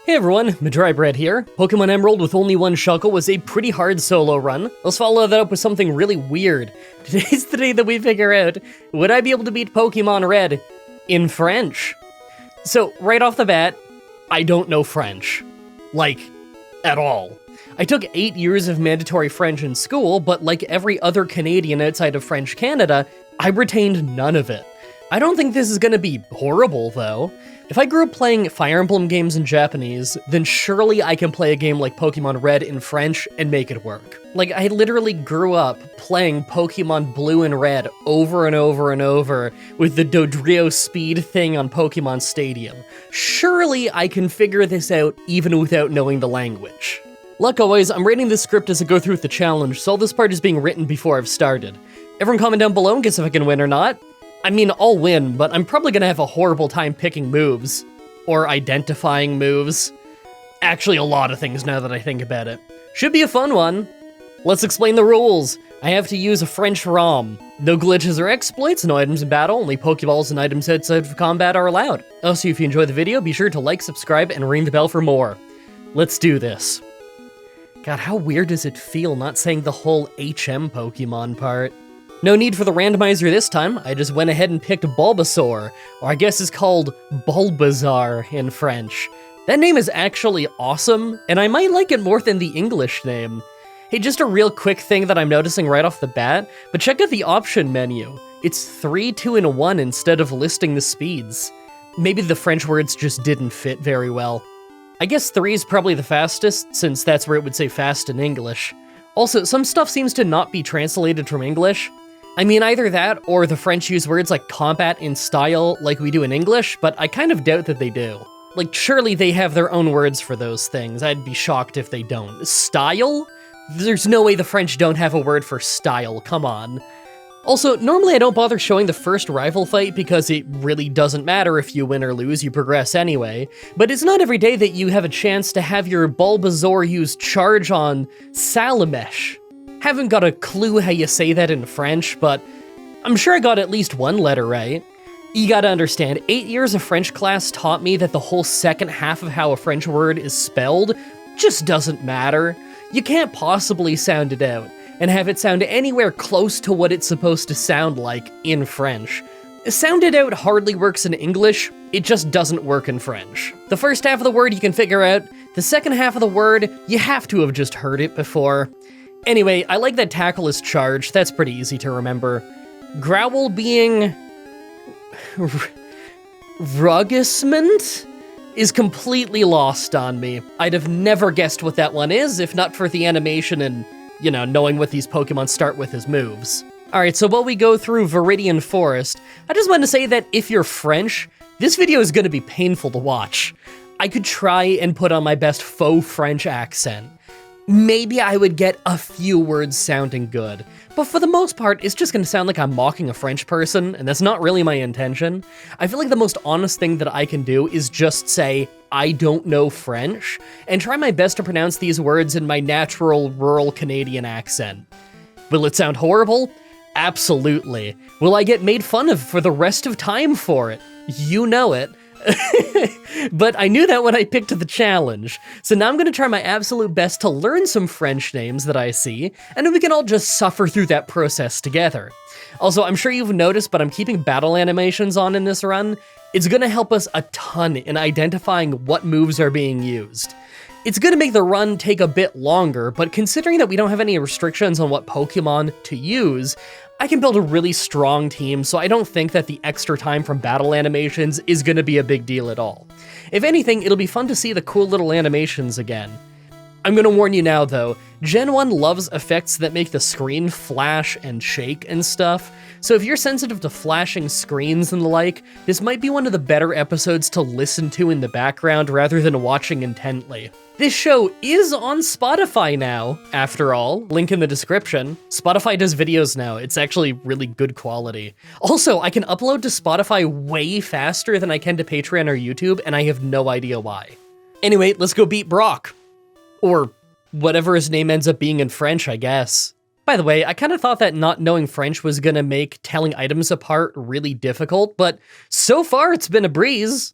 Hey everyone, Mah-Dry-Bread here. Pokemon Emerald with only one Shuckle was a pretty hard solo run. Let's follow that up with something really weird. Today's the day that we figure out, would I be able to beat Pokemon Red in French? So, right off the bat, I don't know French. Like, at all. I took 8 years of mandatory French in school, but like every other Canadian outside of French Canada, I retained none of it. I don't think this is gonna be horrible, though. If I grew up playing Fire Emblem games in Japanese, then surely I can play a game like Pokemon Red in French and make it work. Like, I literally grew up playing Pokemon Blue and Red over and over and over with the Dodrio speed thing on Pokemon Stadium. Surely I can figure this out even without knowing the language. Like always, I'm rating this script as I go through with the challenge, so all this part is being written before I've started. Everyone comment down below and guess if I can win or not. I mean, I'll win, but I'm probably gonna have a horrible time picking moves. Or identifying moves. Actually, a lot of things now that I think about it. Should be a fun one. Let's explain the rules. I have to use a French ROM. No glitches or exploits, no items in battle, only Pokeballs and items outside of combat are allowed. Also, if you enjoyed the video, be sure to like, subscribe, and ring the bell for more. Let's do this. God, how weird does it feel not saying the whole HM Pokemon part? No need for the randomizer this time, I just went ahead and picked Bulbasaur, or I guess it's called Bulbasaur in French. That name is actually awesome, and I might like it more than the English name. Hey, just a real quick thing that I'm noticing right off the bat, but check out the option menu. It's 3, 2, and 1 instead of listing the speeds. Maybe the French words just didn't fit very well. I guess 3 is probably the fastest, since that's where it would say fast in English. Also, some stuff seems to not be translated from English. I mean, either that, or the French use words like combat and style like we do in English, but I kind of doubt that they do. Like, surely they have their own words for those things. I'd be shocked if they don't. Style? There's no way the French don't have a word for style, come on. Also, normally I don't bother showing the first rival fight because it really doesn't matter if you win or lose, you progress anyway. But it's not every day that you have a chance to have your Bulbasaur use Charge on Salamesh. Haven't got a clue how you say that in French, but I'm sure I got at least one letter right. You gotta understand, 8 years of French class taught me that the whole second half of how a French word is spelled just doesn't matter. You can't possibly sound it out and have it sound anywhere close to what it's supposed to sound like in French. Sound it out hardly works in English, it just doesn't work in French. The first half of the word you can figure out, the second half of the word, you have to have just heard it before. Anyway, I like that Tackle is Charge, that's pretty easy to remember. Growl being... Ruggisement? Is completely lost on me. I'd have never guessed what that one is, if not for the animation and, you know, knowing what these Pokemon start with as moves. Alright, so while we go through Viridian Forest, I just want to say that if you're French, this video is going to be painful to watch. I could try and put on my best faux French accent. Maybe I would get a few words sounding good, but for the most part, it's just gonna sound like I'm mocking a French person, and that's not really my intention. I feel like the most honest thing that I can do is just say, I don't know French, and try my best to pronounce these words in my natural, rural Canadian accent. Will it sound horrible? Absolutely. Will I get made fun of for the rest of time for it? You know it. But I knew that when I picked the challenge, so now I'm gonna try my absolute best to learn some French names that I see, and then we can all just suffer through that process together. Also, I'm sure you've noticed, but I'm keeping battle animations on in this run. It's gonna help us a ton in identifying what moves are being used. It's gonna make the run take a bit longer, but considering that we don't have any restrictions on what Pokemon to use, I can build a really strong team, so I don't think that the extra time from battle animations is gonna be a big deal at all. If anything, it'll be fun to see the cool little animations again. I'm gonna warn you now though, Gen 1 loves effects that make the screen flash and shake and stuff, so if you're sensitive to flashing screens and the like, this might be one of the better episodes to listen to in the background rather than watching intently. This show is on Spotify now, after all, link in the description. Spotify does videos now, it's actually really good quality. Also, I can upload to Spotify way faster than I can to Patreon or YouTube, and I have no idea why. Anyway, let's go beat Brock. Or whatever his name ends up being in French, I guess. By the way, I kind of thought that not knowing French was gonna make telling items apart really difficult, but so far it's been a breeze.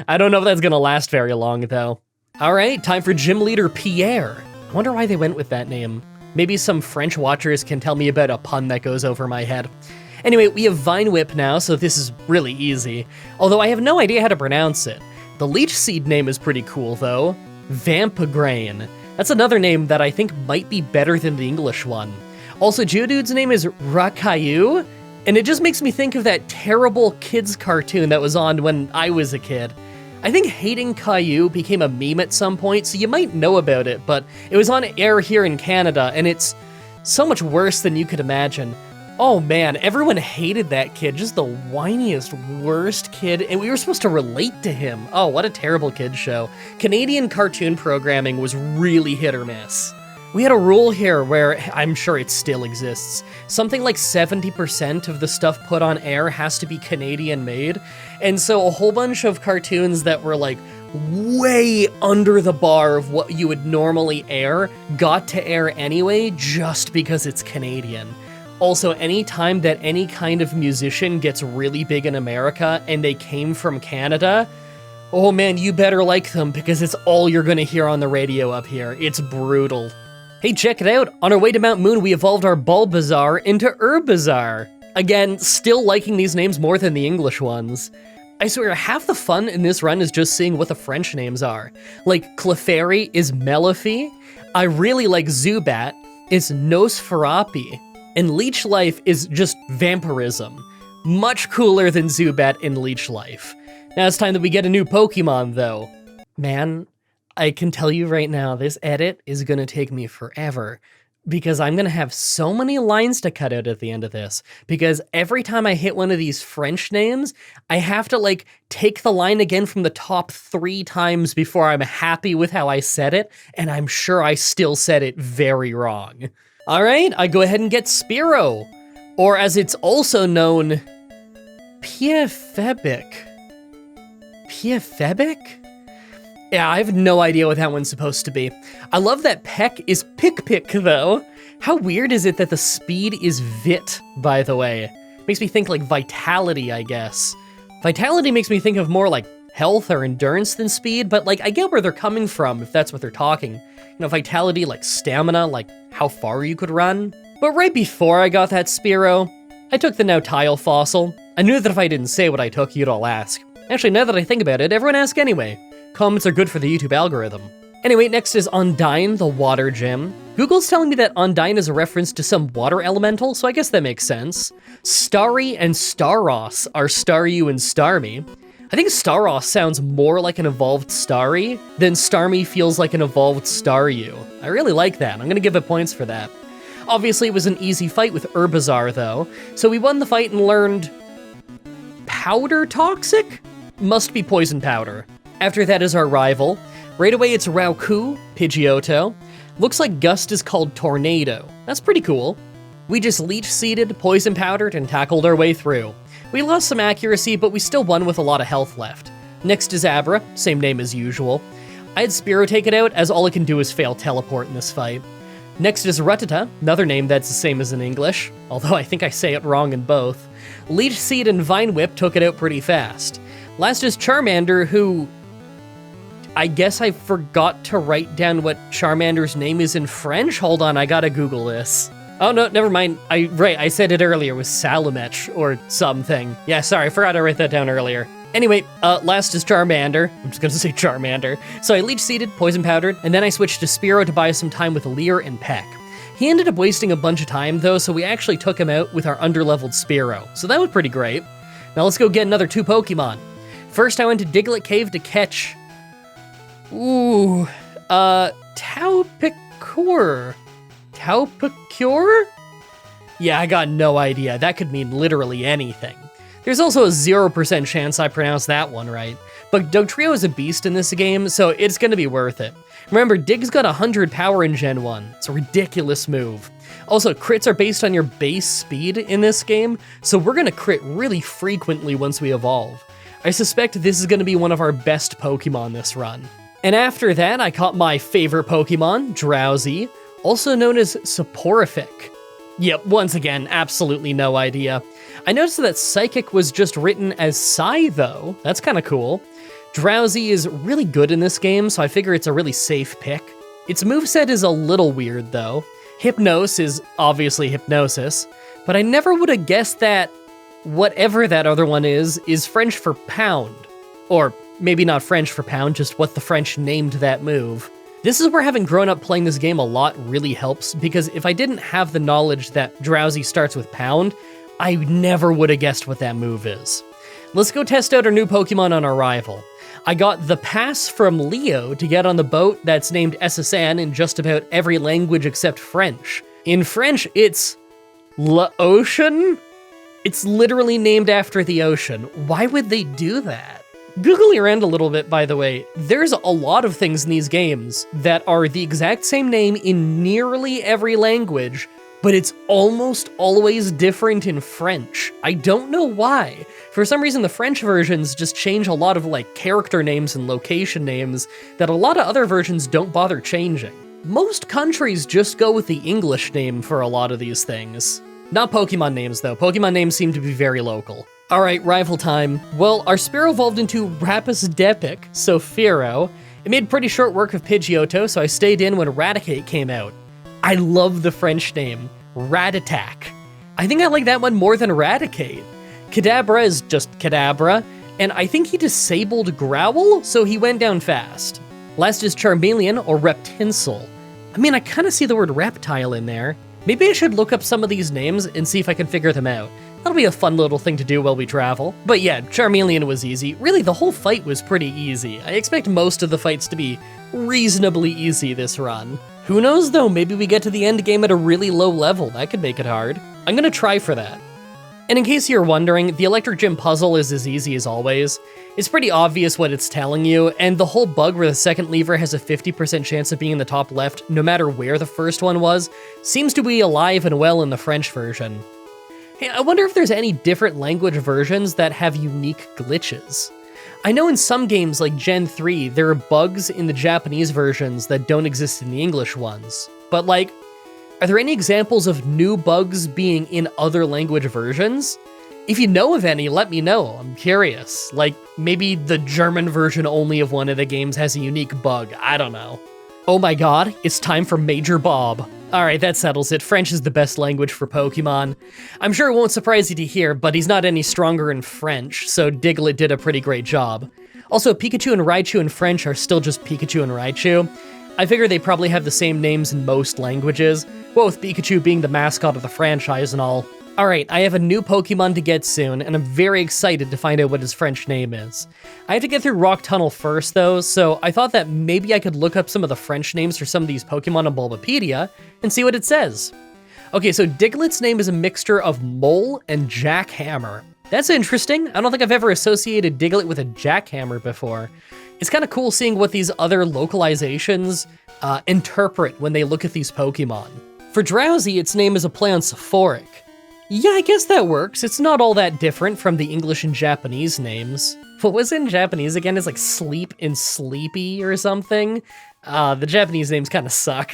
I don't know if that's gonna last very long, though. All right, time for Gym Leader Pierre. I wonder why they went with that name. Maybe some French watchers can tell me about a pun that goes over my head. Anyway, we have Vine Whip now, so this is really easy. Although I have no idea how to pronounce it. The Leech Seed name is pretty cool, though. Vampigrain. That's another name that I think might be better than the English one. Also, Geodude's name is Rakayu, and it just makes me think of that terrible kids cartoon that was on when I was a kid. I think hating Caillou became a meme at some point, so you might know about it, but it was on air here in Canada, and it's so much worse than you could imagine. Oh man, everyone hated that kid, just the whiniest, worst kid, and we were supposed to relate to him. Oh, what a terrible kids show. Canadian cartoon programming was really hit or miss. We had a rule here where, I'm sure it still exists, something like 70% of the stuff put on air has to be Canadian made, and so a whole bunch of cartoons that were like way under the bar of what you would normally air got to air anyway just because it's Canadian. Also, any time that any kind of musician gets really big in America and they came from Canada, oh man, you better like them because it's all you're gonna hear on the radio up here. It's brutal. Hey, check it out! On our way to Mount Moon, we evolved our Bulbasaur into Herbizarre. Again, still liking these names more than the English ones. I swear, half the fun in this run is just seeing what the French names are. Like, Clefairy is Melifee, I really like Zubat, it's Nosferapi, and Leech Life is just Vampirism. Much cooler than Zubat in Leech Life. Now it's time that we get a new Pokemon, though. Man, I can tell you right now, this edit is gonna take me forever because I'm gonna have so many lines to cut out at the end of this because every time I hit one of these French names, I have to like take the line again from the top 3 times before I'm happy with how I said it, and I'm sure I still said it very wrong. All right, I go ahead and get Spearow, or as it's also known, Piefebic. Piefebic? Yeah, I have no idea what that one's supposed to be. I love that Peck is Pick-Pick, though. How weird is it that the speed is Vit, by the way? Makes me think like Vitality, I guess. Vitality makes me think of more like health or endurance than speed, but like I get where they're coming from if that's what they're talking. You know, Vitality like stamina, like how far you could run. But right before I got that Spearow, I took the Nautile fossil. I knew that if I didn't say what I took, you'd all ask. Actually, now that I think about it, everyone asks anyway. Comments are good for the YouTube algorithm. Anyway, next is Undyne, the water gym. Google's telling me that Undyne is a reference to some water elemental, so I guess that makes sense. Starry and Staros are Staryu and Starmie. I think Staros sounds more like an evolved Starry than Starmie feels like an evolved Staryu. I really like that. I'm gonna give it points for that. Obviously, it was an easy fight with Herbizarre, though, so we won the fight and learned Powder Toxic? Must be Poison Powder. After that is our rival. Right away it's Raukou, Pidgeotto. Looks like Gust is called Tornado. That's pretty cool. We just leech-seeded, poison powdered, and tackled our way through. We lost some accuracy, but we still won with a lot of health left. Next is Abra, same name as usual. I had Spearow take it out, as all it can do is fail teleport in this fight. Next is Rattata, another name that's the same as in English, although I think I say it wrong in both. Leech Seed and Vine Whip took it out pretty fast. Last is Charmander, who I guess I forgot to write down what Charmander's name is in French. Hold on, I gotta Google this. Oh no, never mind. I said it earlier, it was Salamech or something. Yeah, sorry, I forgot to write that down earlier. Anyway, last is Charmander. I'm just gonna say Charmander. So I leech-seeded, poison powdered, and then I switched to Spearow to buy some time with Leer and Peck. He ended up wasting a bunch of time though, so we actually took him out with our underleveled Spearow. So that was pretty great. Now let's go get another 2 Pokemon. First I went to Diglett Cave to catch Taupicure. Taupicure? Yeah, I got no idea. That could mean literally anything. There's also a 0% chance I pronounced that one right. But Dugtrio is a beast in this game, so it's gonna be worth it. Remember, Dig's got 100 power in Gen 1. It's a ridiculous move. Also, crits are based on your base speed in this game, so we're gonna crit really frequently once we evolve. I suspect this is gonna be one of our best Pokemon this run. And after that, I caught my favorite Pokemon, Drowsy, also known as Soporific. Yep, once again, absolutely no idea. I noticed that Psychic was just written as Psy, though. That's kind of cool. Drowsy is really good in this game, so I figure it's a really safe pick. Its moveset is a little weird though. Hypnos is obviously Hypnosis, but I never would have guessed that whatever that other one is French for pound. Or maybe not French for pound, just what the French named that move. This is where having grown up playing this game a lot really helps, because if I didn't have the knowledge that Drowsy starts with pound, I never would have guessed what that move is. Let's go test out our new Pokemon on arrival. I got the pass from Leo to get on the boat that's named SSN in just about every language except French. In French, it's L'Ocean? It's literally named after the ocean. Why would they do that? Googling around a little bit, by the way, there's a lot of things in these games that are the exact same name in nearly every language, but it's almost always different in French. I don't know why. For some reason, the French versions just change a lot of like character names and location names that a lot of other versions don't bother changing. Most countries just go with the English name for a lot of these things. Not Pokemon names though. Pokemon names seem to be very local. All right, rival time. Well, our Spearow evolved into Rapidapic, so Fearow. It made pretty short work of Pidgeotto, so I stayed in when Raticate came out. I love the French name, Ratatac. I think I like that one more than Raticate. Kadabra is just Kadabra, and I think he disabled Growl, so he went down fast. Last is Charmeleon or Reptinsel. I mean, I kind of see the word reptile in there. Maybe I should look up some of these names and see if I can figure them out. That'll be a fun little thing to do while we travel. But yeah, Charmeleon was easy. Really, the whole fight was pretty easy. I expect most of the fights to be reasonably easy this run. Who knows though, maybe we get to the end game at a really low level. That could make it hard. I'm gonna try for that. And in case you're wondering, the Electric Gym puzzle is as easy as always. It's pretty obvious what it's telling you, and the whole bug where the second lever has a 50% chance of being in the top left, no matter where the first one was, seems to be alive and well in the French version. Hey, I wonder if there's any different language versions that have unique glitches. I know in some games like Gen 3, there are bugs in the Japanese versions that don't exist in the English ones. But like, are there any examples of new bugs being in other language versions? If you know of any, let me know. I'm curious. Like, maybe the German version only of one of the games has a unique bug. I don't know. Oh my god, it's time for Major Bob. Alright, that settles it. French is the best language for Pokemon. I'm sure it won't surprise you to hear, but he's not any stronger in French, so Diglett did a pretty great job. Also, Pikachu and Raichu in French are still just Pikachu and Raichu. I figure they probably have the same names in most languages, well, with Pikachu being the mascot of the franchise and all. Alright, I have a new Pokemon to get soon, and I'm very excited to find out what his French name is. I have to get through Rock Tunnel first, though, so I thought that maybe I could look up some of the French names for some of these Pokemon on Bulbapedia and see what it says. Okay, so Diglett's name is a mixture of Mole and Jackhammer. That's interesting. I don't think I've ever associated Diglett with a Jackhammer before. It's kind of cool seeing what these other localizations interpret when they look at these Pokemon. For Drowsy, its name is a play on Sephoric. Yeah, I guess that works. It's not all that different from the English and Japanese names. What was in Japanese again? It's like sleep and sleepy or something. The Japanese names kind of suck.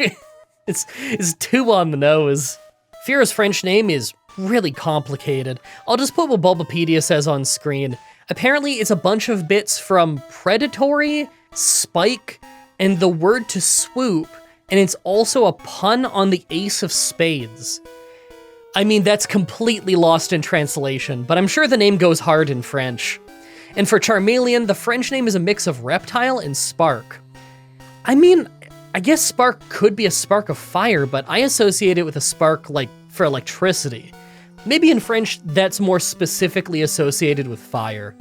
It's too on the nose. Fearo's French name is really complicated. I'll just put what Bulbapedia says on screen. Apparently, it's a bunch of bits from predatory, spike, and the word to swoop, and it's also a pun on the Ace of Spades. I mean, that's completely lost in translation, but I'm sure the name goes hard in French. And for Charmeleon, the French name is a mix of Reptile and Spark. I mean, I guess Spark could be a spark of fire, but I associate it with a spark, like, for electricity. Maybe in French, that's more specifically associated with fire.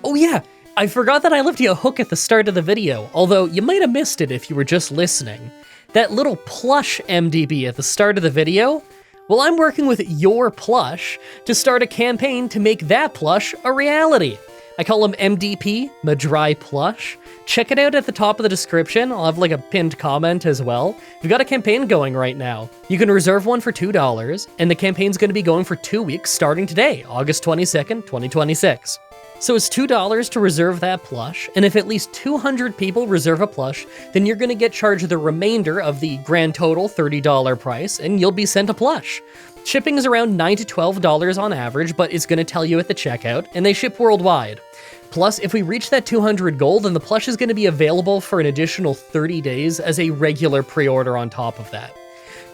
Oh yeah, I forgot that I left you a hook at the start of the video, although you might have missed it if you were just listening. That little plush MDB at the start of the video, well, I'm working with your plush to start a campaign to make that plush a reality. I call him MDP, Mah-Dry Plush. Check it out at the top of the description. I'll have like a pinned comment as well. We've got a campaign going right now. You can reserve one for $2, and the campaign's going to be going for 2 weeks starting today, August 22nd, 2026. So it's $2 to reserve that plush, and if at least 200 people reserve a plush, then you're going to get charged the remainder of the grand total $30 price, and you'll be sent a plush. Shipping is around $9 to $12 on average, but it's going to tell you at the checkout, and they ship worldwide. Plus, if we reach that 200 gold, then the plush is going to be available for an additional 30 days as a regular pre-order on top of that.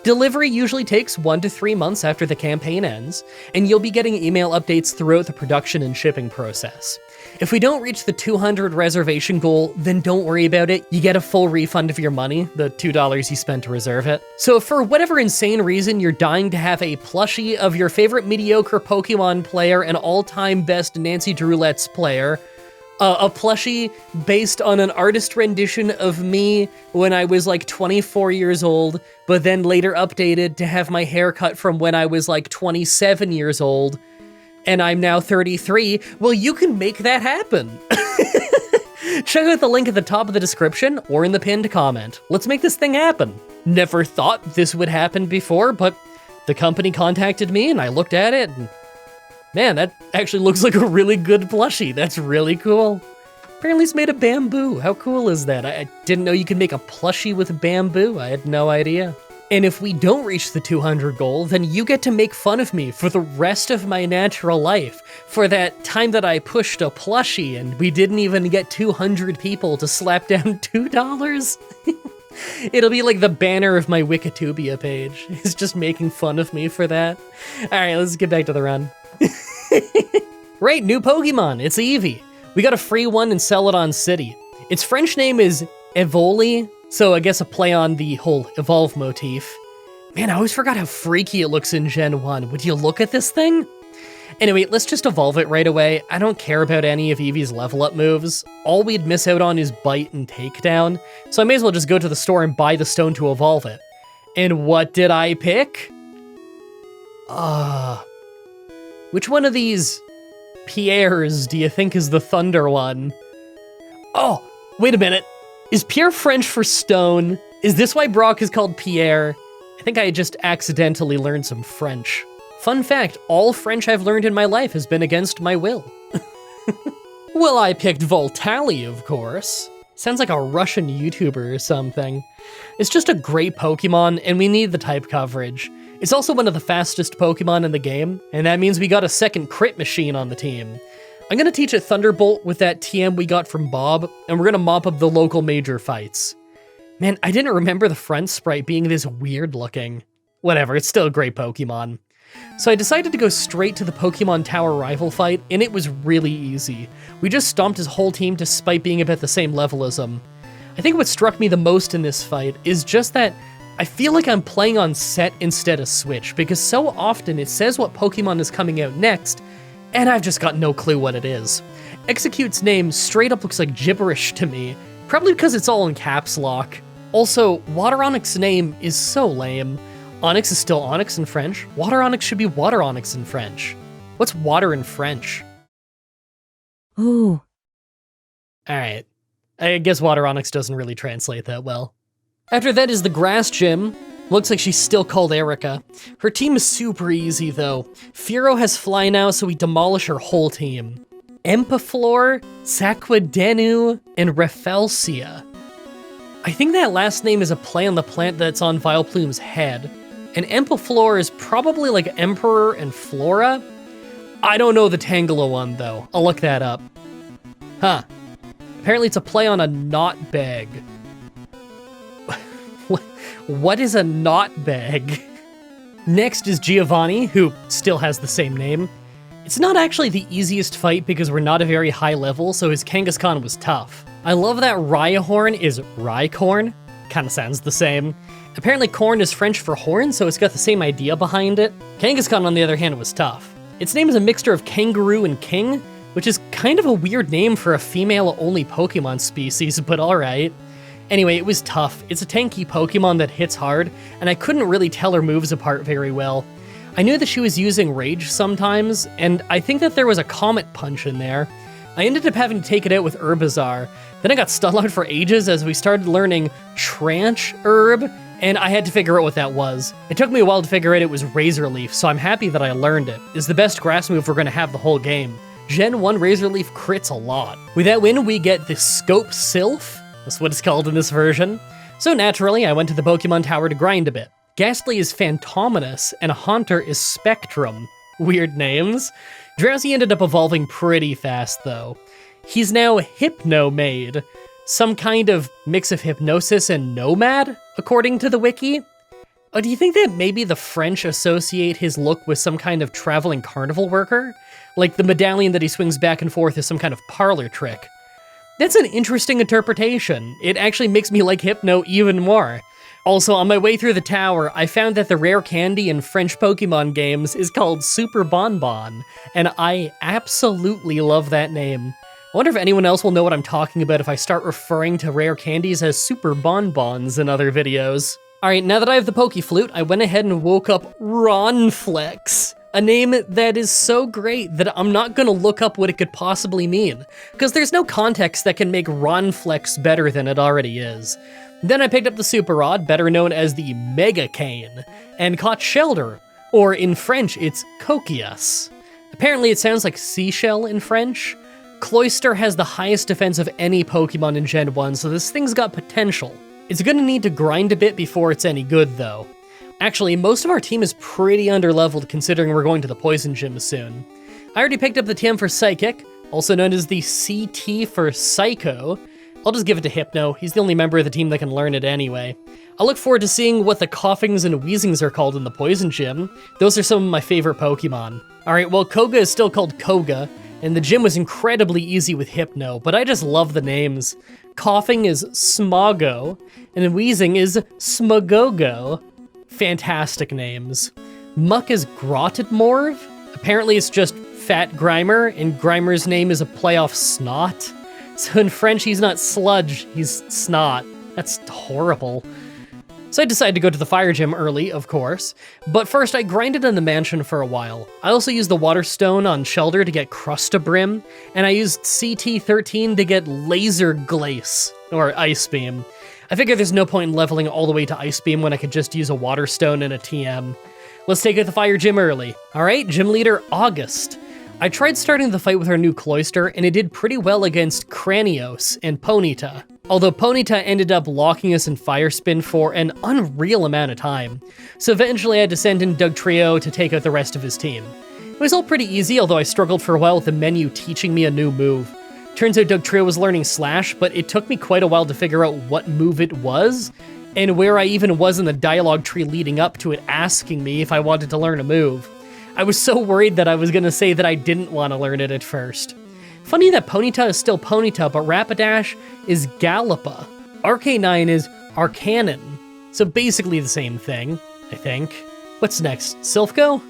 Delivery usually takes 1 to 3 months after the campaign ends, and you'll be getting email updates throughout the production and shipping process. If we don't reach the 200 reservation goal, then don't worry about it. You get a full refund of your money, the $2 you spent to reserve it. So if for whatever insane reason you're dying to have a plushie of your favorite mediocre Pokemon player and all-time best Nancy Drew Let's player, a plushie based on an artist rendition of me when I was like 24 years old, but then later updated to have my hair cut from when I was like 27 years old, and I'm now 33, well, you can make that happen. Check out the link at the top of the description or in the pinned comment. Let's make this thing happen. Never thought this would happen before, but the company contacted me and I looked at it and man, that actually looks like a really good plushie. That's really cool. Apparently it's made of bamboo. How cool is that? I didn't know you could make a plushie with bamboo. I had no idea. And if we don't reach the 200 goal, then you get to make fun of me for the rest of my natural life. For that time that I pushed a plushie and we didn't even get 200 people to slap down $2. It'll be like the banner of my Wikitubia page. It's just making fun of me for that. All right, let's get back to the run. Right, new Pokemon, it's Eevee. We got a free one in Celadon City. Its French name is Evoli, so I guess a play on the whole evolve motif. Man, I always forgot how freaky it looks in Gen 1. Would you look at this thing? Anyway, let's just evolve it right away. I don't care about any of Eevee's level up moves. All we'd miss out on is Bite and Takedown, so I may as well just go to the store and buy the stone to evolve it. And what did I pick? Which one of these Pierres do you think is the Thunder one? Oh, wait a minute. Is Pierre French for stone? Is this why Brock is called Pierre? I think I just accidentally learned some French. Fun fact, all French I've learned in my life has been against my will. Well, I picked Voltali, of course. Sounds like a Russian YouTuber or something. It's just a great Pokemon, and we need the type coverage. It's also one of the fastest Pokemon in the game, and that means we got a second crit machine on the team. I'm gonna teach it Thunderbolt with that TM we got from Bob, and we're gonna mop up the local major fights. Man, I didn't remember the front sprite being this weird looking. Whatever, it's still a great Pokemon. So I decided to go straight to the Pokemon Tower rival fight, and it was really easy. We just stomped his whole team despite being about the same level as him. I think what struck me the most in this fight is just that I feel like I'm playing on set instead of Switch, because so often it says what Pokemon is coming out next, and I've just got no clue what it is. Execute's name straight up looks like gibberish to me, probably because it's all in caps lock. Also, Water Onyx's name is so lame. Onyx is still Onyx in French. Water Onyx should be Water Onyx in French. What's water in French? Ooh. Alright. I guess Water Onyx doesn't really translate that well. After that is the Grass Gym. Looks like she's still called Erica. Her team is super easy though. Furo has Fly now, so we demolish her whole team. Empiflor, Saquidenu, and Rafflesia. I think that last name is a play on the plant that's on Vileplume's head. And Empiflor is probably like Emperor and Flora? I don't know the Tangela one though. I'll look that up. Huh. Apparently it's a play on a knot bag. What is a knot bag? Next is Giovanni, who still has the same name. It's not actually the easiest fight because we're not a very high level, so his Kangaskhan was tough. I love that Rhyhorn is Rhycorn. Kinda sounds the same. Apparently corn is French for horn, so it's got the same idea behind it. Kangaskhan, on the other hand, was tough. Its name is a mixture of kangaroo and king, which is kind of a weird name for a female-only Pokemon species, but alright. Anyway, it was tough. It's a tanky Pokemon that hits hard, and I couldn't really tell her moves apart very well. I knew that she was using Rage sometimes, and I think that there was a Comet Punch in there. I ended up having to take it out with Herbizarre. Then I got stunned for ages as we started learning Tranche Herb, and I had to figure out what that was. It took me a while to figure out it was Razor Leaf, so I'm happy that I learned it. It's the best grass move we're gonna have the whole game. Gen 1 Razor Leaf crits a lot. With that win, we get the Scope Sylph. That's what it's called in this version. So naturally, I went to the Pokemon Tower to grind a bit. Ghastly is Phantominus, and Haunter is Spectrum. Weird names. Drowsy ended up evolving pretty fast, though. He's now Hypno-made, some kind of mix of hypnosis and nomad, according to the wiki. Do you think that maybe the French associate his look with some kind of traveling carnival worker? Like the medallion that he swings back and forth is some kind of parlor trick. That's an interesting interpretation. It actually makes me like Hypno even more. Also, on my way through the tower, I found that the rare candy in French Pokemon games is called Super Bonbon, and I absolutely love that name. I wonder if anyone else will know what I'm talking about if I start referring to rare candies as Super Bonbons in other videos. Alright, now that I have the Pokeflute, I went ahead and woke up Ronflex, a name that is so great that I'm not gonna look up what it could possibly mean, because there's no context that can make Ronflex better than it already is. Then I picked up the Super Rod, better known as the Mega Cane, and caught Shelder, or in French, it's Coquias. Apparently it sounds like seashell in French. Cloyster has the highest defense of any Pokemon in Gen 1, so this thing's got potential. It's gonna need to grind a bit before it's any good, though. Actually, most of our team is pretty underleveled considering we're going to the Poison Gym soon. I already picked up the TM for Psychic, also known as the CT for Psycho. I'll just give it to Hypno, he's the only member of the team that can learn it anyway. I look forward to seeing what the Coughings and Wheezings are called in the Poison Gym. Those are some of my favorite Pokemon. Alright, well Koga is still called Koga, and the gym was incredibly easy with Hypno, but I just love the names. Coughing is Smogo, and Wheezing is Smogogo. Fantastic names. Muck is Grottedmorv. Apparently it's just Fat Grimer, and Grimer's name is a play off Snot. So in French, he's not Sludge, he's Snot. That's horrible. So I decided to go to the fire gym early, of course, but first I grinded in the mansion for a while. I also used the water stone on Shelder to get Crustabrim, and I used CT13 to get Laser Glace, or Ice Beam. I figured there's no point in leveling all the way to Ice Beam when I could just use a water stone and a TM. Let's take out the fire gym early. Alright, gym leader August. I tried starting the fight with our new Cloyster, and it did pretty well against Cranios and Ponyta. Although Ponyta ended up locking us in Fire Spin for an unreal amount of time. So eventually I had to send in Dugtrio to take out the rest of his team. It was all pretty easy, although I struggled for a while with the menu teaching me a new move. Turns out Dugtrio was learning Slash, but it took me quite a while to figure out what move it was, and where I even was in the dialogue tree leading up to it asking me if I wanted to learn a move. I was so worried that I was gonna say that I didn't want to learn it at first. Funny that Ponyta is still Ponyta, but Rapidash is Gallipa. Arcanine is Arcanon. So basically the same thing, I think. What's next, Silphco?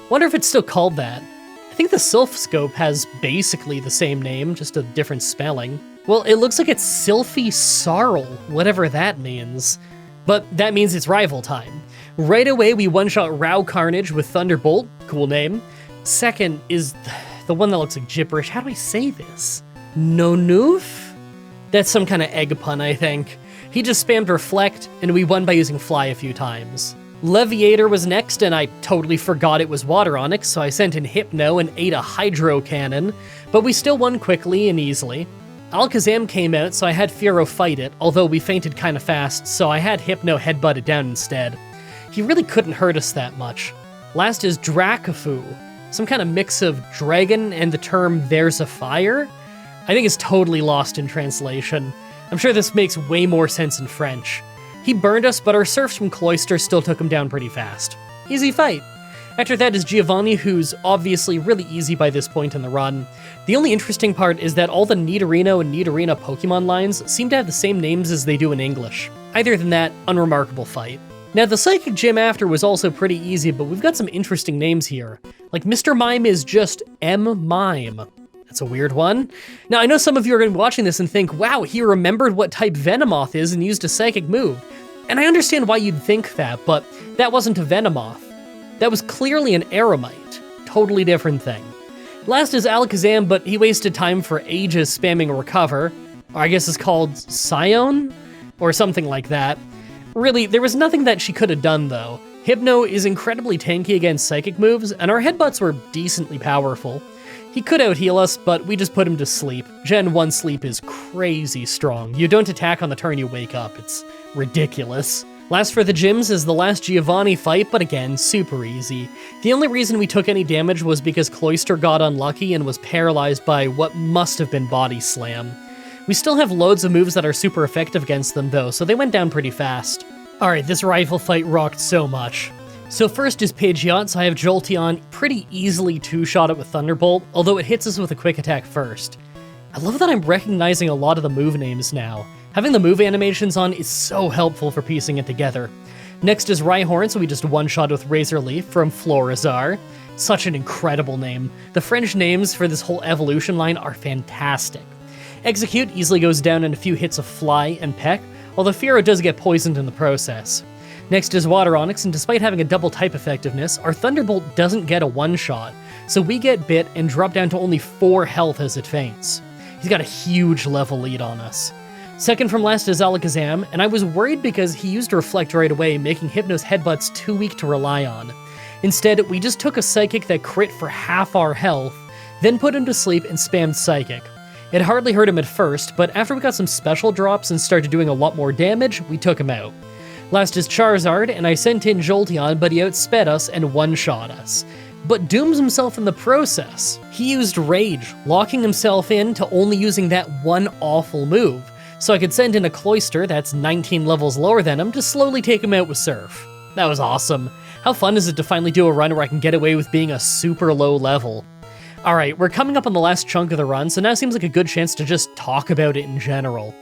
Wonder if it's still called that. I think the Silphscope has basically the same name, just a different spelling. Well, it looks like it's Sylphie Sarl, whatever that means. But that means it's rival time. Right away, we one-shot Rao Carnage with Thunderbolt, cool name. Second is the one that looks like gibberish. How do I say this? Nonoof? That's some kind of egg pun, I think. He just spammed Reflect, and we won by using Fly a few times. Leviator was next, and I totally forgot it was Water Onix, so I sent in Hypno and ate a Hydro Cannon, but we still won quickly and easily. Alakazam came out, so I had Fearow fight it, although we fainted kinda fast, so I had Hypno headbutt it down instead. He really couldn't hurt us that much. Last is Drakafu, some kind of mix of dragon and the term "there's a fire." I think it's totally lost in translation. I'm sure this makes way more sense in French. He burned us, but our serfs from Cloyster still took him down pretty fast. Easy fight. After that is Giovanni, who's obviously really easy by this point in the run. The only interesting part is that all the Nidorino and Nidorina Pokemon lines seem to have the same names as they do in English. Other than that, unremarkable fight. Now, the Psychic Gym after was also pretty easy, but we've got some interesting names here. Like, Mr. Mime is just M-Mime. That's a weird one. Now, I know some of you are going to be watching this and think, wow, he remembered what type Venomoth is and used a Psychic move. And I understand why you'd think that, but that wasn't a Venomoth. That was clearly an Aeromite. Totally different thing. Last is Alakazam, but he wasted time for ages spamming Recover. Or I guess it's called Scion? Or something like that. Really, there was nothing that she could have done, though. Hypno is incredibly tanky against Psychic moves, and our headbutts were decently powerful. He could out-heal us, but we just put him to sleep. Gen 1 sleep is crazy strong. You don't attack on the turn you wake up. It's ridiculous. Last for the gyms is the last Giovanni fight, but again, super easy. The only reason we took any damage was because Cloyster got unlucky and was paralyzed by what must have been Body Slam. We still have loads of moves that are super effective against them though, so they went down pretty fast. Alright, this rival fight rocked so much. So first is Pidgeot, so I have Jolteon pretty easily two-shot it with Thunderbolt, although it hits us with a quick attack first. I love that I'm recognizing a lot of the move names now. Having the move animations on is so helpful for piecing it together. Next is Rhyhorn, so we just one-shot with Razor Leaf from Florizarr. Such an incredible name. The French names for this whole evolution line are fantastic. Execute easily goes down in a few hits of Fly and Peck, although Fearow does get poisoned in the process. Next is Water Onix, and despite having a double type effectiveness, our Thunderbolt doesn't get a one-shot, so we get bit and drop down to only 4 health as it faints. He's got a huge level lead on us. Second from last is Alakazam, and I was worried because he used Reflect right away, making Hypno's Headbutts too weak to rely on. Instead, we just took a Psychic that crit for half our health, then put him to sleep and spammed Psychic. It hardly hurt him at first, but after we got some special drops and started doing a lot more damage, we took him out. Last is Charizard, and I sent in Jolteon, but he outsped us and one-shot us. But dooms himself in the process. He used Rage, locking himself in to only using that one awful move, so I could send in a Cloyster that's 19 levels lower than him to slowly take him out with Surf. That was awesome. How fun is it to finally do a run where I can get away with being a super low level? Alright, we're coming up on the last chunk of the run, so now seems like a good chance to just talk about it in general.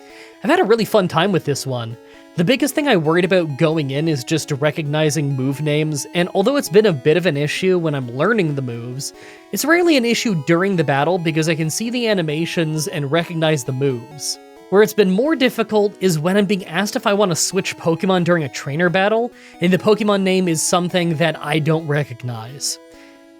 I've had a really fun time with this one. The biggest thing I worried about going in is just recognizing move names, and although it's been a bit of an issue when I'm learning the moves, it's rarely an issue during the battle because I can see the animations and recognize the moves. Where it's been more difficult is when I'm being asked if I want to switch Pokemon during a trainer battle, and the Pokemon name is something that I don't recognize.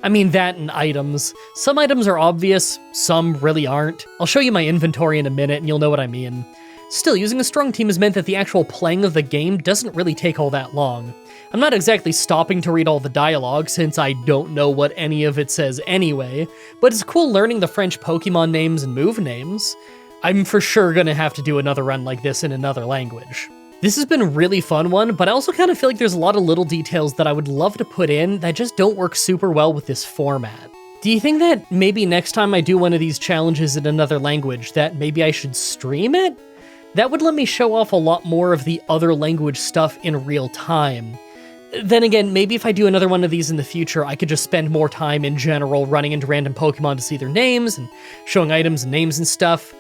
I mean that and items. Some items are obvious, some really aren't. I'll show you my inventory in a minute and you'll know what I mean. Still, using a strong team has meant that the actual playing of the game doesn't really take all that long. I'm not exactly stopping to read all the dialogue since I don't know what any of it says anyway, but it's cool learning the French Pokemon names and move names. I'm for sure gonna have to do another run like this in another language. This has been a really fun one, but I also kind of feel like there's a lot of little details that I would love to put in that just don't work super well with this format. Do you think that maybe next time I do one of these challenges in another language, that maybe I should stream it? That would let me show off a lot more of the other language stuff in real time. Then again, maybe if I do another one of these in the future, I could just spend more time in general running into random Pokemon to see their names and showing items and names and stuff.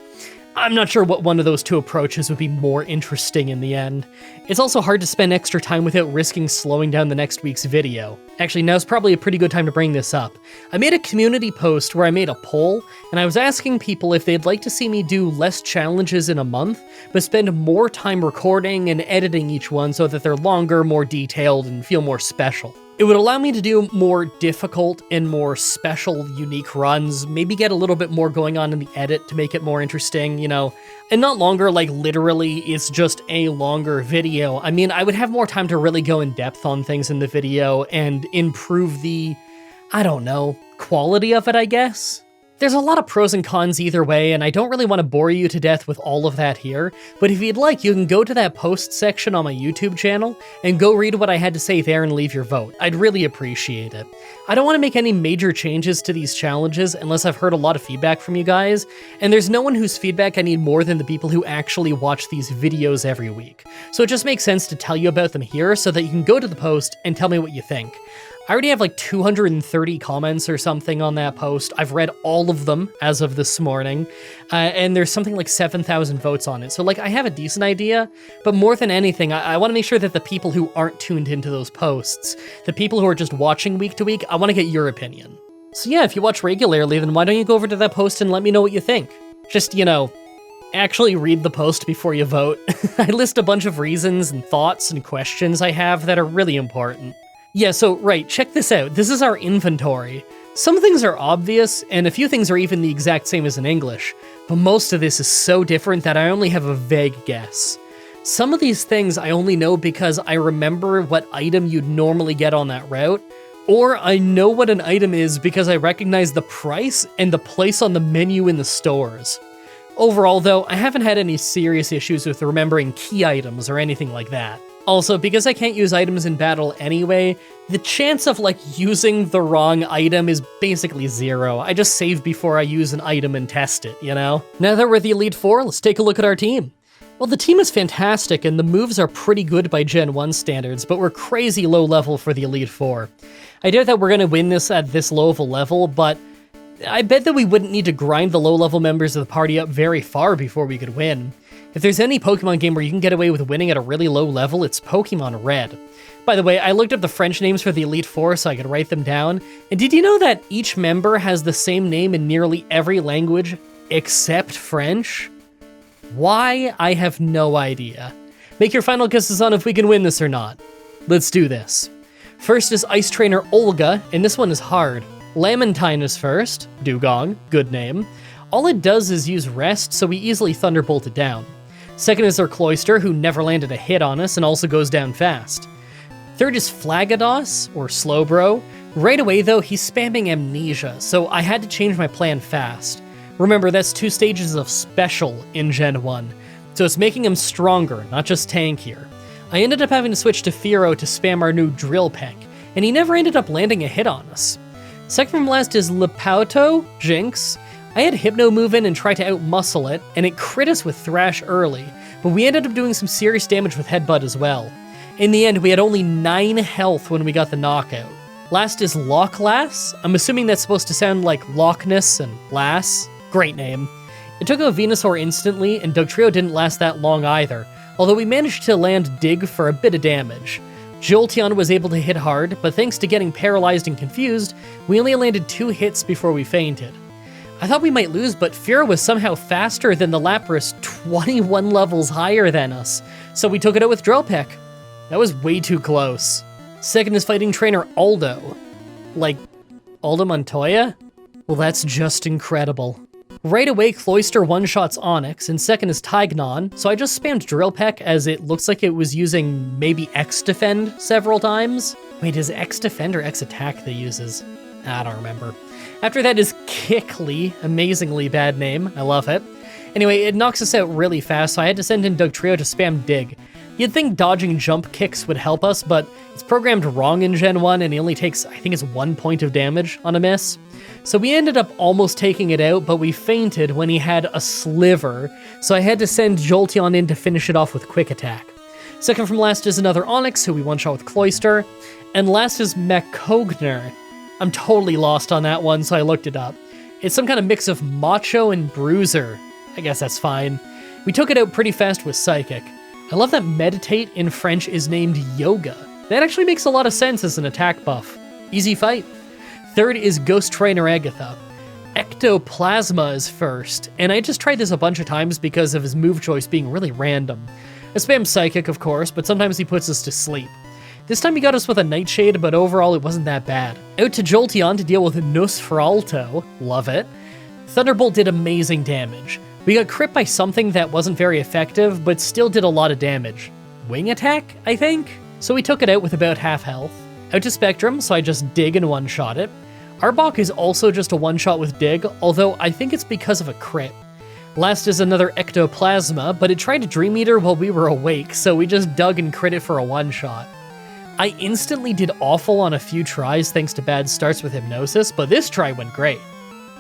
I'm not sure what one of those two approaches would be more interesting in the end. It's also hard to spend extra time without risking slowing down the next week's video. Actually, now's probably a pretty good time to bring this up. I made a community post where I made a poll, and I was asking people if they'd like to see me do less challenges in a month, but spend more time recording and editing each one so that they're longer, more detailed, and feel more special. It would allow me to do more difficult and more special, unique runs, maybe get a little bit more going on in the edit to make it more interesting, you know, and not longer like literally it's just a longer video. I mean, I would have more time to really go in depth on things in the video and improve the, I don't know, quality of it, I guess? There's a lot of pros and cons either way, and I don't really want to bore you to death with all of that here, but if you'd like, you can go to that post section on my YouTube channel and go read what I had to say there and leave your vote. I'd really appreciate it. I don't want to make any major changes to these challenges unless I've heard a lot of feedback from you guys, and there's no one whose feedback I need more than the people who actually watch these videos every week. So it just makes sense to tell you about them here so that you can go to the post and tell me what you think. I already have like 230 comments or something on that post. I've read all of them as of this morning, and there's something like 7,000 votes on it. So like I have a decent idea, but more than anything, I want to make sure that the people who aren't tuned into those posts, the people who are just watching week to week, I want to get your opinion. So yeah, if you watch regularly, then why don't you go over to that post and let me know what you think? Just, you know, actually read the post before you vote. I list a bunch of reasons and thoughts and questions I have that are really important. Yeah, so, right, check this out. This is our inventory. Some things are obvious, and a few things are even the exact same as in English, but most of this is so different that I only have a vague guess. Some of these things I only know because I remember what item you'd normally get on that route, or I know what an item is because I recognize the price and the place on the menu in the stores. Overall, though, I haven't had any serious issues with remembering key items or anything like that. Also, because I can't use items in battle anyway, the chance of, like, using the wrong item is basically zero. I just save before I use an item and test it, you know? Now that we're the Elite Four, let's take a look at our team. Well, the team is fantastic, and the moves are pretty good by Gen 1 standards, but we're crazy low level for the Elite Four. I doubt that we're gonna win this at this low of a level, but I bet that we wouldn't need to grind the low-level members of the party up very far before we could win. If there's any Pokemon game where you can get away with winning at a really low level, it's Pokemon Red. By the way, I looked up the French names for the Elite Four so I could write them down, and did you know that each member has the same name in nearly every language except French? Why? I have no idea. Make your final guesses on if we can win this or not. Let's do this. First is Ice Trainer Olga, and this one is hard. Lamentine is first. Dugong, good name. All it does is use rest, so we easily Thunderbolt it down. Second is our Cloyster, who never landed a hit on us and also goes down fast. Third is Flagados, or Slowbro. Right away though, he's spamming Amnesia, so I had to change my plan fast. Remember, that's 2 stages of Special in Gen 1, so it's making him stronger, not just tankier. I ended up having to switch to Fearow to spam our new Drill Peck, and he never ended up landing a hit on us. Second from last is Lepauto, Jinx. I had Hypno move in and try to outmuscle it, and it crit us with Thrash early, but we ended up doing some serious damage with Headbutt as well. In the end, we had only 9 health when we got the knockout. Last is Locklass. I'm assuming that's supposed to sound like Loch Ness and Lass. Great name. It took out Venusaur instantly, and Dugtrio didn't last that long either, although we managed to land Dig for a bit of damage. Jolteon was able to hit hard, but thanks to getting paralyzed and confused, we only landed 2 hits before we fainted. I thought we might lose, but Fearow was somehow faster than the Lapras 21 levels higher than us, so we took it out with Drill Peck. That was way too close. Second is Fighting Trainer Aldo. Like, Aldo Montoya? Well, that's just incredible. Right away, Cloyster one-shots Onix, and second is Tignon, so I just spammed Drill Peck as it looks like it was using maybe X-Defend several times. Wait, is X-Defend or X-Attack that uses? I don't remember. After that is Kickley, amazingly bad name, I love it. Anyway, it knocks us out really fast, so I had to send in Dugtrio to spam Dig. You'd think dodging jump kicks would help us, but it's programmed wrong in Gen 1 and he only takes, I think it's 1 point of damage on a miss. So we ended up almost taking it out, but we fainted when he had a sliver, so I had to send Jolteon in to finish it off with Quick Attack. Second from last is another Onix, who we one-shot with Cloyster, and last is Macogner. I'm totally lost on that one, so I looked it up. It's some kind of mix of Macho and Bruiser. I guess that's fine. We took it out pretty fast with Psychic. I love that Meditate in French is named Yoga. That actually makes a lot of sense as an attack buff. Easy fight. Third is Ghost Trainer Agatha. Ectoplasma is first, and I just tried this a bunch of times because of his move choice being really random. I spam Psychic, of course, but sometimes he puts us to sleep. This time he got us with a Nightshade, but overall it wasn't that bad. Out to Jolteon to deal with Nosferalto. Love it. Thunderbolt did amazing damage. We got crit by something that wasn't very effective, but still did a lot of damage. Wing Attack, I think? So we took it out with about half health. Out to Spectrum, so I just Dig and one-shot it. Arbok is also just a one-shot with Dig, although I think it's because of a crit. Last is another Ectoplasma, but it tried to Dream Eater while we were awake, so we just dug and crit it for a one-shot. I instantly did awful on a few tries thanks to bad starts with Hypnosis, but this try went great.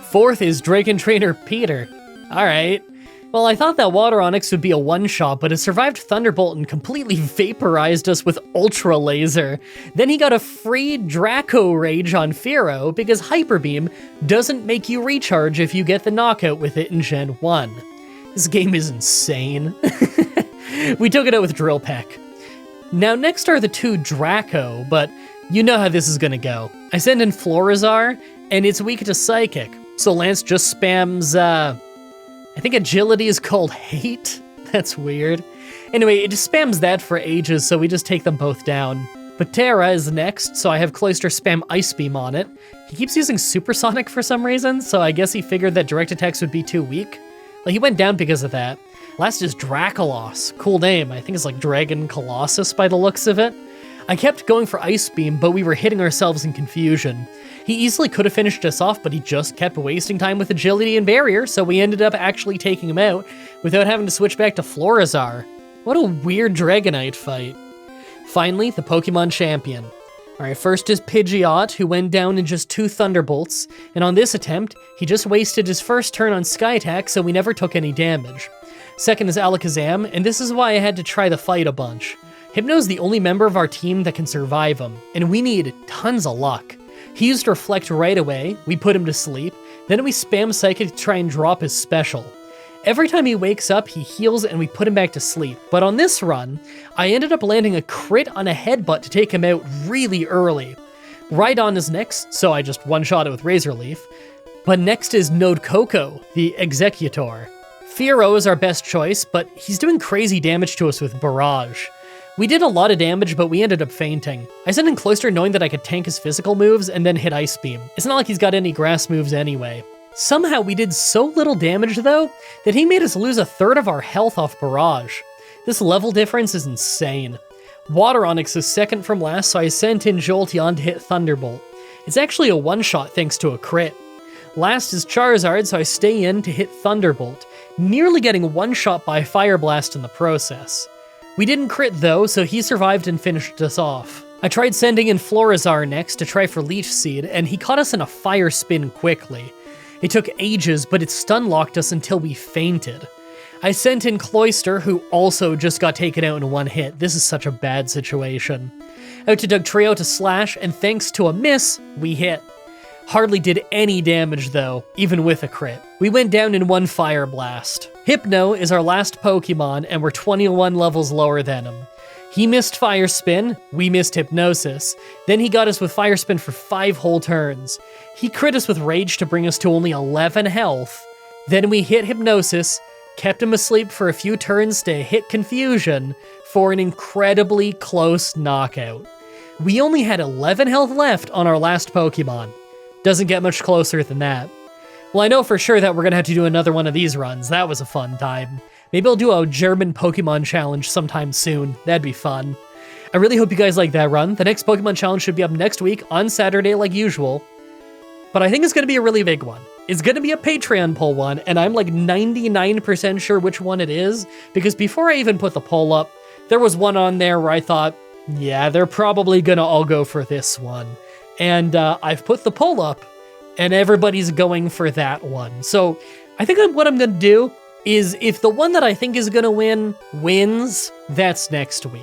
Fourth is Dragon Trainer Peter. Alright. Well, I thought that Water Onix would be a one-shot, but it survived Thunderbolt and completely vaporized us with Ultra Laser. Then he got a free Draco Rage on Fearow because Hyper Beam doesn't make you recharge if you get the knockout with it in Gen 1. This game is insane. We took it out with Drill Peck. Now next are the 2 Draco, but you know how this is gonna go. I send in Florizar, and it's weak to Psychic, so Lance just spams, I think Agility is called Hate? That's weird. Anyway, it just spams that for ages, so we just take them both down. Patera is next, so I have Cloyster spam Ice Beam on it. He keeps using Supersonic for some reason, so I guess he figured that direct attacks would be too weak. Well, he went down because of that. Last is Dracolos. Cool name. I think it's like Dragon Colossus by the looks of it. I kept going for Ice Beam, but we were hitting ourselves in confusion. He easily could have finished us off, but he just kept wasting time with Agility and Barrier, so we ended up actually taking him out without having to switch back to Florizar. What a weird Dragonite fight. Finally, the Pokemon champion. Alright, first is Pidgeot, who went down in just 2 Thunderbolts, and on this attempt, he just wasted his first turn on Sky Attack, so we never took any damage. Second is Alakazam, and this is why I had to try the fight a bunch. Hypno's the only member of our team that can survive him, and we need tons of luck. He used Reflect right away, we put him to sleep, then we spam Psychic to try and drop his special. Every time he wakes up, he heals and we put him back to sleep. But on this run, I ended up landing a crit on a headbutt to take him out really early. Rhydon is next, so I just one-shot it with Razor Leaf. But next is Node Coco, the Executor. Fearow is our best choice, but he's doing crazy damage to us with Barrage. We did a lot of damage, but we ended up fainting. I sent in Cloyster knowing that I could tank his physical moves and then hit Ice Beam. It's not like he's got any grass moves anyway. Somehow we did so little damage though, that he made us lose 1/3 of our health off Barrage. This level difference is insane. Water Onix is second from last, so I sent in Jolteon to hit Thunderbolt. It's actually a one-shot thanks to a crit. Last is Charizard, so I stay in to hit Thunderbolt, nearly getting one-shot by Fire Blast in the process. We didn't crit though, so he survived and finished us off. I tried sending in Florizarr next to try for Leech Seed, and he caught us in a Fire Spin quickly. It took ages, but it stun-locked us until we fainted. I sent in Cloyster, who also just got taken out in one hit. This is such a bad situation. Out to Dugtrio to slash, and thanks to a miss, we hit. Hardly did any damage though, even with a crit. We went down in one Fire Blast. Hypno is our last Pokemon, and we're 21 levels lower than him. He missed Fire Spin, we missed Hypnosis, then he got us with Fire Spin for 5 whole turns. He crit us with Rage to bring us to only 11 health. Then we hit Hypnosis, kept him asleep for a few turns to hit Confusion for an incredibly close knockout. We only had 11 health left on our last Pokemon. Doesn't get much closer than that. Well, I know for sure that we're gonna have to do another one of these runs. That was a fun time. Maybe I'll do a German Pokemon challenge sometime soon. That'd be fun. I really hope you guys like that run. The next Pokemon challenge should be up next week on Saturday like usual. But I think it's gonna be a really big one. It's gonna be a Patreon poll one, and I'm like 99% sure which one it is, because before I even put the poll up, there was one on there where I thought, yeah, they're probably gonna all go for this one. And I've put the poll up, and everybody's going for that one. So I think what I'm gonna do is if the one that I think is gonna win wins, that's next week.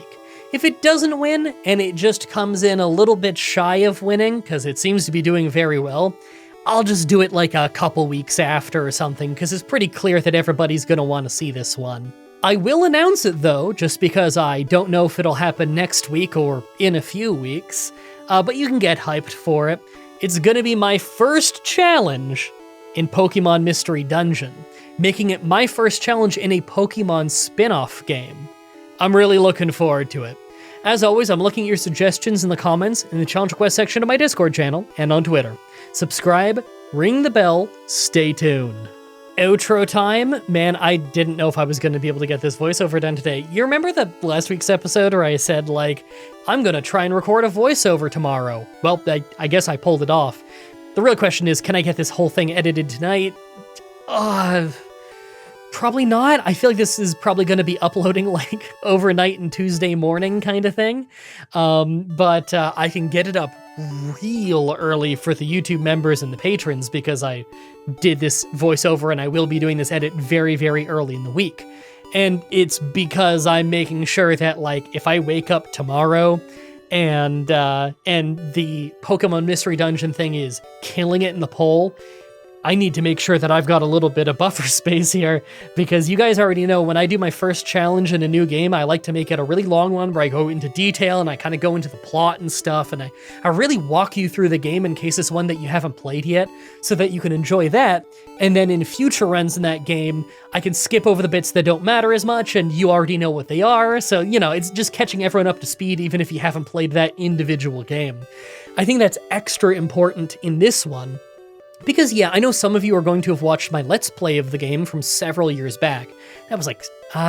If it doesn't win, and it just comes in a little bit shy of winning, because it seems to be doing very well, I'll just do it like a couple weeks after or something, because it's pretty clear that everybody's gonna want to see this one. I will announce it though, just because I don't know if it'll happen next week or in a few weeks, but you can get hyped for it. It's gonna be my first challenge in Pokemon Mystery Dungeon, making it my first challenge in a Pokemon spin-off game. I'm really looking forward to it. As always, I'm looking at your suggestions in the comments, in the challenge request section of my Discord channel, and on Twitter. Subscribe, ring the bell, stay tuned. Outro time? Man, I didn't know if I was going to be able to get this voiceover done today. You remember the last week's episode where I said, like, I'm going to try and record a voiceover tomorrow? Well, I guess I pulled it off. The real question is, can I get this whole thing edited tonight? Probably not. I feel like this is probably going to be uploading like overnight and Tuesday morning kind of thing. But I can get it up real early for the YouTube members and the patrons because I did this voiceover and I will be doing this edit very, very early in the week. And it's because I'm making sure that like if I wake up tomorrow and the Pokemon Mystery Dungeon thing is killing it in the poll, I need to make sure that I've got a little bit of buffer space here, because you guys already know when I do my first challenge in a new game, I like to make it a really long one where I go into detail and I kind of go into the plot and stuff, and I really walk you through the game in case it's one that you haven't played yet, so that you can enjoy that, and then in future runs in that game, I can skip over the bits that don't matter as much, and you already know what they are, so, you know, it's just catching everyone up to speed even if you haven't played that individual game. I think that's extra important in this one, because, yeah, I know some of you are going to have watched my Let's Play of the game from several years back. That was like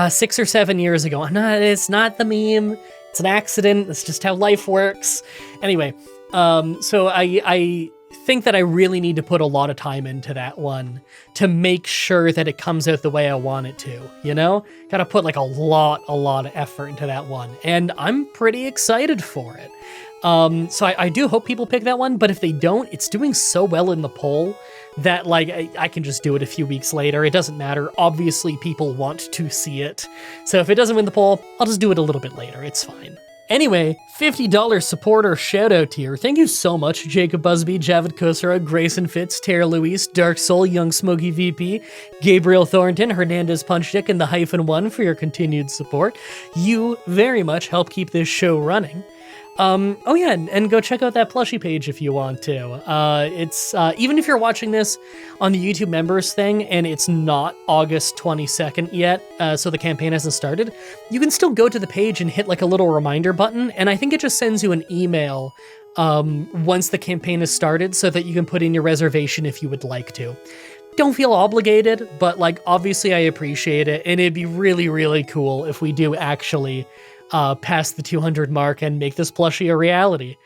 6 or 7 years ago. It's not the meme. It's an accident. It's just how life works. Anyway, so I think that I really need to put a lot of time into that one to make sure that it comes out the way I want it to, you know? Gotta put like a lot of effort into that one, and I'm pretty excited for it. So I do hope people pick that one, but if they don't, it's doing so well in the poll that like I can just do it a few weeks later. It doesn't matter. Obviously, people want to see it. So if it doesn't win the poll, I'll just do it a little bit later. It's fine. Anyway, $50 supporter shoutout here. Thank you so much, Jacob Busby, Javid Kosara, Grayson Fitz, Tara Luis, Dark Soul, Young Smoky VP, Gabriel Thornton, Hernandez Punchdick, and the -1 for your continued support. You very much help keep this show running. Oh yeah, and go check out that plushie page if you want to. It's even if you're watching this on the YouTube members thing and it's not August 22nd yet, so the campaign hasn't started, you can still go to the page and hit like a little reminder button, and I think it just sends you an email once the campaign is started so that you can put in your reservation if you would like to. Don't feel obligated, but like obviously I appreciate it, and it'd be really, really cool if we do actually past the 200 mark and make this plushie a reality.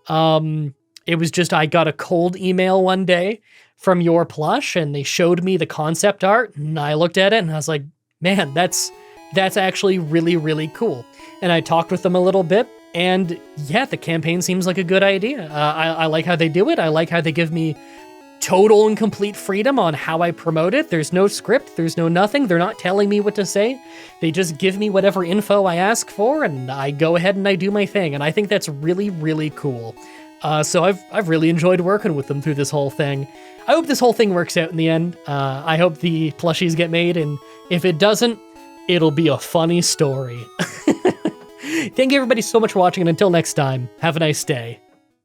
It was just, I got a cold email one day from Your Plush and they showed me the concept art and I looked at it and I was like, man, that's actually really, really cool. And I talked with them a little bit and yeah, the campaign seems like a good idea. I like how they do it. I like how they give me total and complete freedom on how I promote it. There's no script, there's no nothing. They're not telling me what to say. They just give me whatever info I ask for and I go ahead and I do my thing. And I think that's really, really cool. So I've really enjoyed working with them through this whole thing. I hope this whole thing works out in the end. I hope the plushies get made, and if it doesn't, it'll be a funny story. Thank you everybody so much for watching, and until next time, have a nice day.